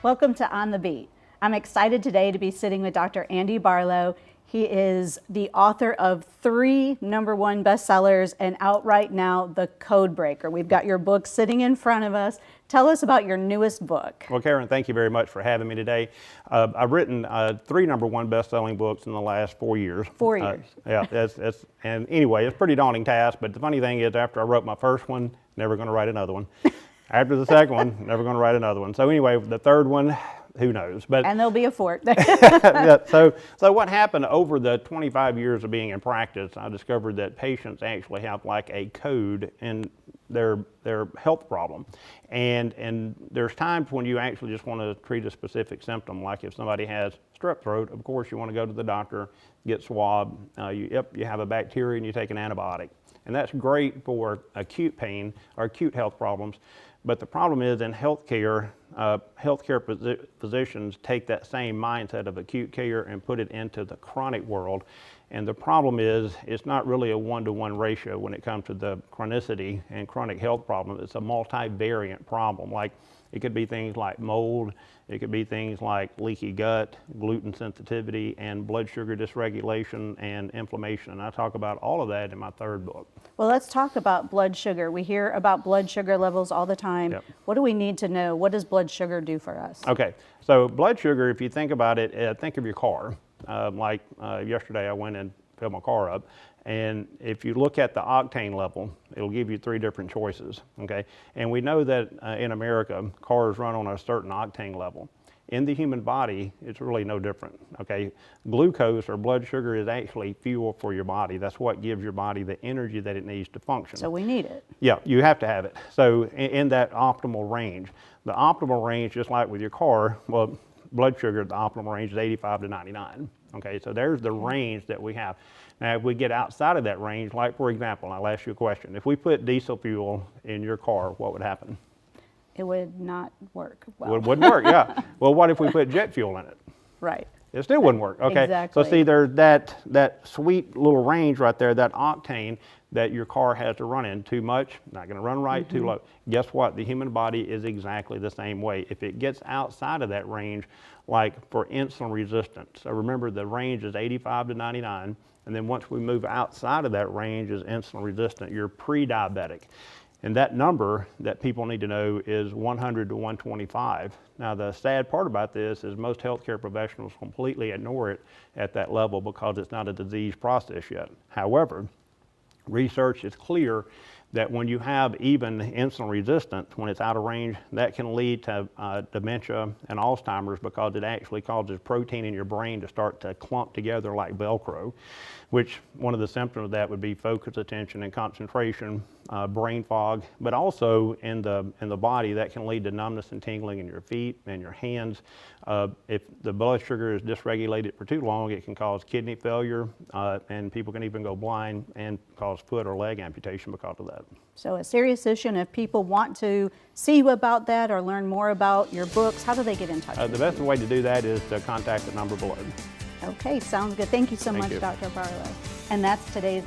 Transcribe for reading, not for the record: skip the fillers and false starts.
Welcome to On the Beat. I'm excited today to be sitting with Dr. Andy Barlow. He is the author of 3 #1 bestsellers and out right now, The Code Breaker. We've got your book sitting in front of us. Tell us about your newest book. Well, Karen, thank you very much for having me today. I've written 3 #1 best-selling books in the last 4 years. 4 years. And anyway, it's a pretty daunting task, but the funny thing is after I wrote my first one, never going to write another one. After the second one, never going to write another one. So anyway, the third one, who knows? But and there'll be a fourth. yeah, so what happened over the 25 years of being in practice, I discovered that patients actually have like a code in their health problem. And there's times when you actually just want to treat a specific symptom, like if somebody has strep throat, of course you want to go to the doctor, get swabbed, you have a bacteria and you take an antibiotic. And that's great for acute pain or acute health problems. But the problem is in healthcare, physicians take that same mindset of acute care and put it into the chronic world. And the problem is it's not really a 1-to-1 ratio when it comes to the chronicity and chronic health problem. It's a multivariant problem. Like it could be things like mold, it could be things like leaky gut, gluten sensitivity, and blood sugar dysregulation and inflammation. And I talk about all of that in my third book. Well, let's talk about blood sugar. We hear about blood sugar levels all the time. Yep. What do we need to know? What does blood sugar do for us? Okay, so blood sugar, if you think about it, think of your car. Yesterday I went and filled my car up, and if you look at the octane level, it'll give you 3 different choices, okay? And we know that in America, cars run on a certain octane level. In the human body, it's really no different, okay? Glucose or blood sugar is actually fuel for your body. That's what gives your body the energy that it needs to function. So we need it. Yeah, you have to have it. So in that optimal range, the optimal range, just like with your car, well, blood sugar, the optimal range is 85 to 99. Okay, so there's the range that we have. Now, if we get outside of that range, like for example, I'll ask you a question. If we put diesel fuel in your car, what would happen? It would not work well. It wouldn't work, yeah. Well, what if we put jet fuel in it? Right. It still wouldn't work, okay? Exactly. So see, there's that sweet little range right there, that octane that your car has to run in. Too much, not gonna run right, too low. Guess what? The human body is exactly the same way. If it gets outside of that range, like for insulin resistance, so remember the range is 85 to 99, and then once we move outside of that range is insulin resistant, you're pre-diabetic. And that number that people need to know is 100 to 125. Now the sad part about this is most healthcare professionals completely ignore it at that level because it's not a disease process yet. However, research is clear that when you have even insulin resistance, when it's out of range, that can lead to dementia and Alzheimer's because it actually causes protein in your brain to start to clump together like Velcro, which one of the symptoms of that would be focus, attention, and concentration, brain fog, but also in the body that can lead to numbness and tingling in your feet and your hands. If the blood sugar is dysregulated for too long, it can cause kidney failure, and people can even go blind and cause foot or leg amputation because of that. So a serious issue, and if people want to see you about that or learn more about your books, how do they get in touch with you? The best way to do that is to contact the number below. Okay, sounds good. Thank you so much, you. Dr. Barlow. And that's today's